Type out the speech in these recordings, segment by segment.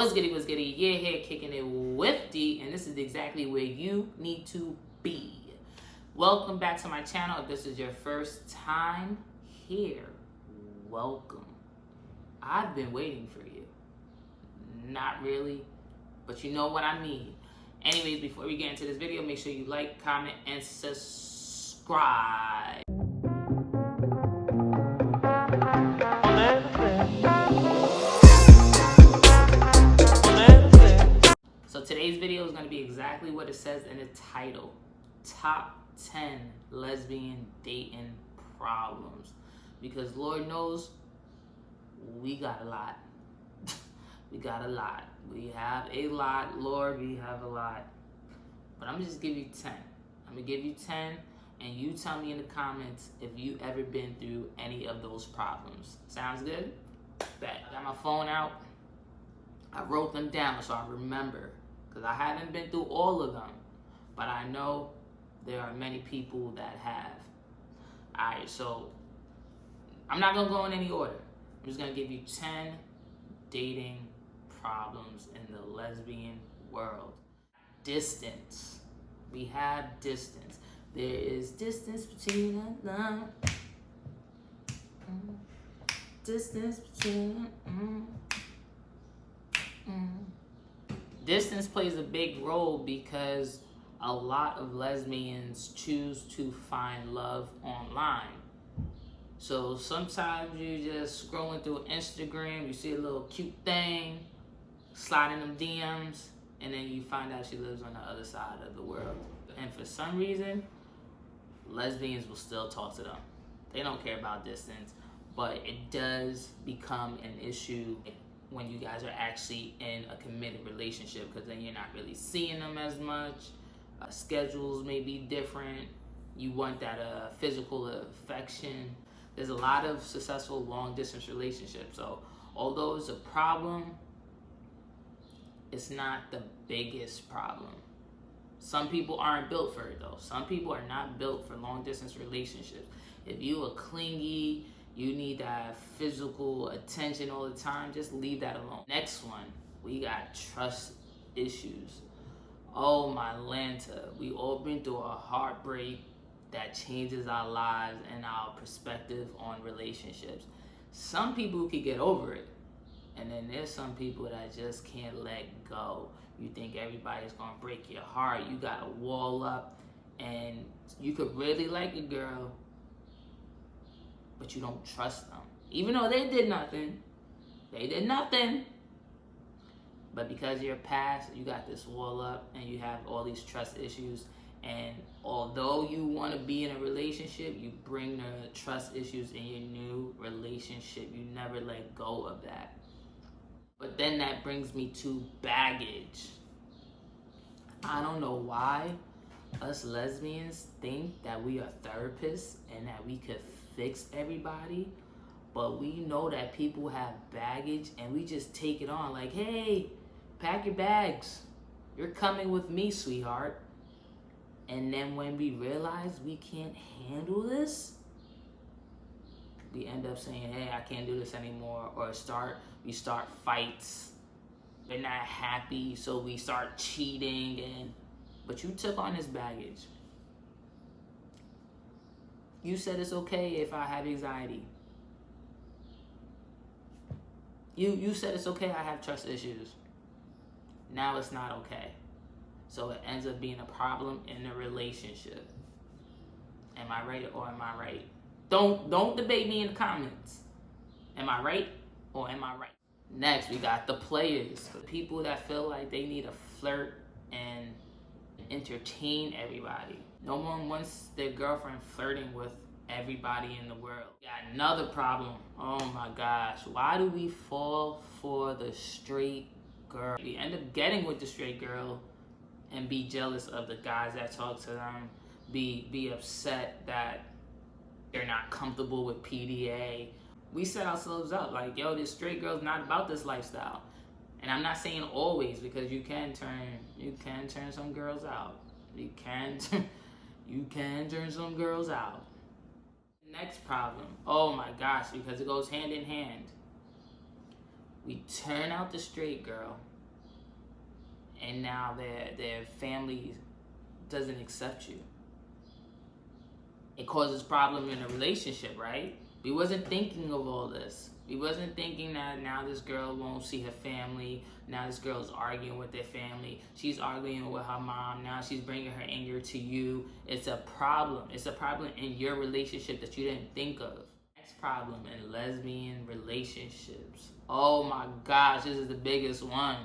What's goodie? You're here kicking it with D, and this is exactly where you need to be. Welcome back to my channel. If this is your first time here, welcome. I've been waiting for you. Not really, but you know what I mean. Anyways, before we get into this video, make sure you like, comment, and subscribe. So today's video is going to be exactly what it says in the title. Top 10 lesbian dating problems. Because Lord knows, we got a lot. We got a lot. We have a lot. Lord, we have a lot. But I'm just give you 10. I'm going to give you 10, and you tell me in the comments if you ever been through any of those problems. Sounds good? Bet. I got my phone out. I wrote them down so I remember. Because I haven't been through all of them. But I know there are many people that have. Alright, so I'm not going to go in any order. I'm just going to give you 10 dating problems in the lesbian world. Distance. We have distance. There is distance between us. Distance between Distance plays a big role because a lot of lesbians choose to find love online. So sometimes you're just scrolling through Instagram, you see a little cute thing, sliding them DMs, and then you find out she lives on the other side of the world. And for some reason, lesbians will still talk to them. They don't care about distance, but it does become an issue when you guys are actually in a committed relationship, because then you're not really seeing them as much. Schedules may be different. You want that physical affection. There's a lot of successful long distance relationships. So although it's a problem, it's not the biggest problem. Some people aren't built for it though. Some people are not built for long distance relationships. If you are clingy, you need that physical attention all the time, just leave that alone. Next one, we got trust issues. Oh my Lanta, we all been through a heartbreak that changes our lives and our perspective on relationships. Some people can get over it, and then there's some people that just can't let go. You think everybody's gonna break your heart. You got a wall up, and you could really like a girl, but you don't trust them. Even though they did nothing. They did nothing. But because you're past, you got this wall up and you have all these trust issues. And although you want to be in a relationship, you bring the trust issues in your new relationship. You never let go of that. But then that brings me to baggage. I don't know why us lesbians think that we are therapists and that we could fix everybody, but we know that people have baggage and we just take it on like, hey, pack your bags, you're coming with me, sweetheart. And then when we realize we can't handle this, we end up saying, hey, I can't do this anymore, or we start fights. They're not happy, so we start cheating, but you took on this baggage. You said it's okay if I have anxiety. You said it's okay I have trust issues. Now it's not okay. So it ends up being a problem in the relationship. Am I right or am I right? Don't debate me in the comments. Am I right or am I right? Next, we got the players. The people that feel like they need to flirt and entertain everybody. No one wants their girlfriend flirting with everybody in the world. Got another problem. Oh my gosh. Why do we fall for the straight girl? We end up getting with the straight girl and be jealous of the guys that talk to them. Be upset that they're not comfortable with PDA. We set ourselves up like, yo, this straight girl's not about this lifestyle. And I'm not saying always, because you can turn some girls out. You can turn some girls out. Next problem. Oh my gosh, because it goes hand in hand. We turn out the straight girl and now their family doesn't accept you. It causes problem in a relationship, right? We wasn't thinking of all this. We wasn't thinking that now this girl won't see her family. Now this girl's arguing with their family. She's arguing with her mom. Now she's bringing her anger to you. It's a problem. It's a problem in your relationship that you didn't think of. Next problem in lesbian relationships. Oh my gosh, this is the biggest one.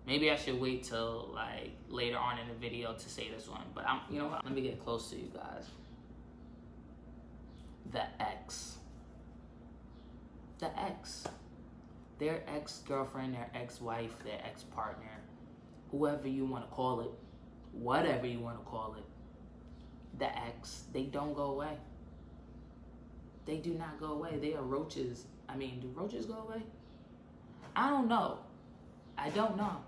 Maybe I should wait till like later on in the video to say this one. But you know what? Let me get close to you guys. The ex. The ex. Their ex-girlfriend, their ex-wife, their ex-partner, whoever you want to call it, whatever you want to call it, the ex, they don't go away. They do not go away. They are roaches. I mean, do roaches go away? I don't know. I don't know.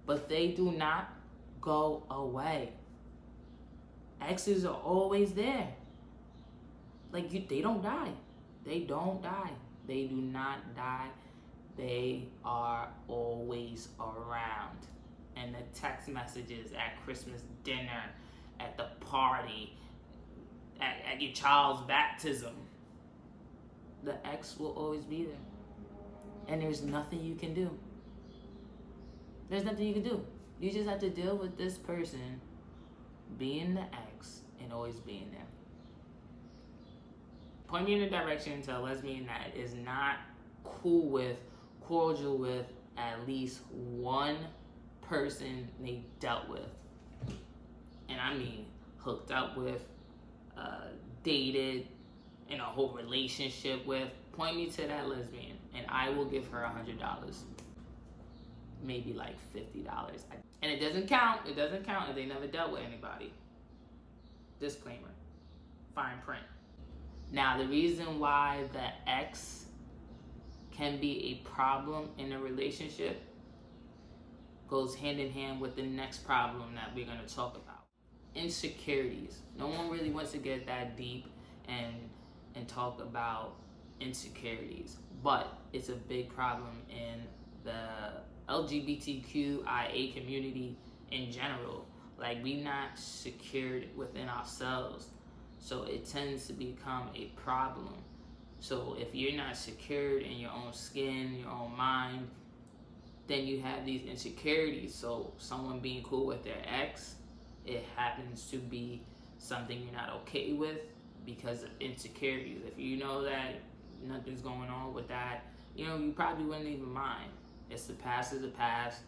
But they do not go away. Exes are always there. Like, they don't die. They don't die. They do not die. They are always around. And the text messages at Christmas dinner, at the party, at your child's baptism. The ex will always be there. And there's nothing you can do. There's nothing you can do. You just have to deal with this person being the ex and always being there. Point me in a direction to a lesbian that is not cool with, cordial with at least one person they dealt with. And I mean hooked up with, dated, in a whole relationship with. Point me to that lesbian and I will give her $100. Maybe like $50. And it doesn't count if they never dealt with anybody. Disclaimer. Fine print. Now, the reason why the ex can be a problem in a relationship goes hand in hand with the next problem that we're going to talk about. Insecurities. No one really wants to get that deep and talk about insecurities, but it's a big problem in the LGBTQIA community in general. Like, we not secured within ourselves. So it tends to become a problem. So if you're not secured in your own skin, your own mind, then you have these insecurities. So someone being cool with their ex, it happens to be something you're not okay with because of insecurities. If you know that nothing's going on with that, you probably wouldn't even mind. It's the past is the past.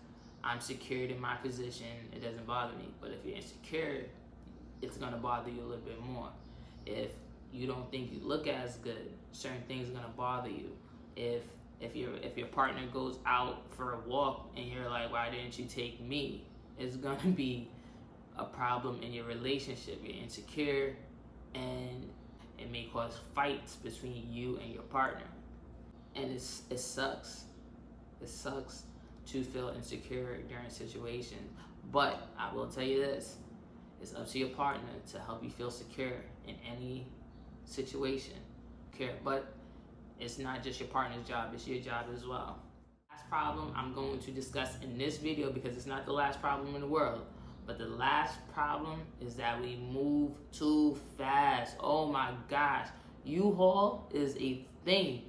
I'm secured in my position. It doesn't bother me. But if you're insecure, it's gonna bother you a little bit more. If you don't think you look as good, certain things are gonna bother you. If your partner goes out for a walk and you're like, why didn't you take me? It's gonna be a problem in your relationship. You're insecure, and it may cause fights between you and your partner. And it sucks. It sucks to feel insecure during situations. But I will tell you this. It's up to your partner to help you feel secure in any situation. But it's not just your partner's job, it's your job as well. Last problem I'm going to discuss in this video, because it's not the last problem in the world, but the last problem is that we move too fast. Oh my gosh. U-Haul is a thing.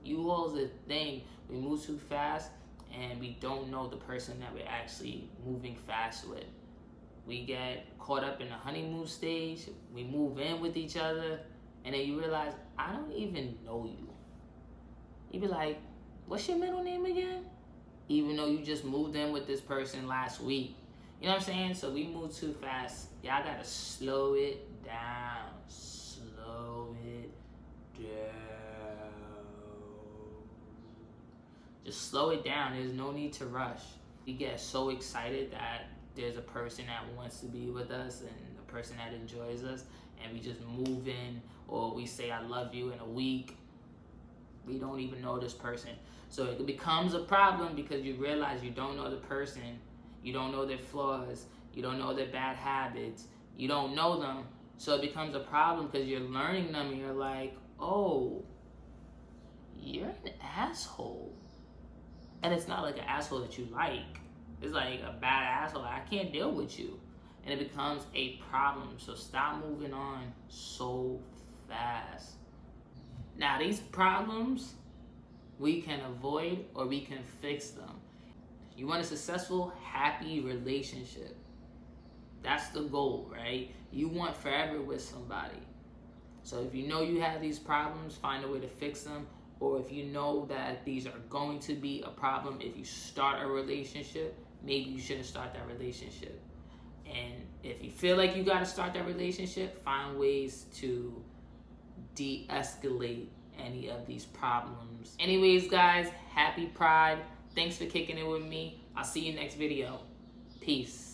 U-Haul is a thing. We move too fast and we don't know the person that we're actually moving fast with. We get caught up in the honeymoon stage. We move in with each other, and then you realize, I don't even know you. You be like, what's your middle name again? Even though you just moved in with this person last week. You know what I'm saying? So we move too fast. Y'all gotta slow it down. Slow it down. Just slow it down. There's no need to rush. We get so excited that there's a person that wants to be with us and a person that enjoys us, and we just move in, or we say I love you in a week. We don't even know this person. So it becomes a problem because you realize you don't know the person, you don't know their flaws, you don't know their bad habits, you don't know them. So it becomes a problem because you're learning them and you're like, oh, you're an asshole. And it's not like an asshole that you like. It's like a bad asshole. I can't deal with you. And it becomes a problem. So stop moving on so fast. Now, these problems, we can avoid or we can fix them. You want a successful, happy relationship. That's the goal, right? You want forever with somebody. So if you know you have these problems, find a way to fix them. Or if you know that these are going to be a problem if you start a relationship, maybe you shouldn't start that relationship. And if you feel like you got to start that relationship, find ways to de-escalate any of these problems. Anyways, guys, happy Pride. Thanks for kicking it with me. I'll see you next video. Peace.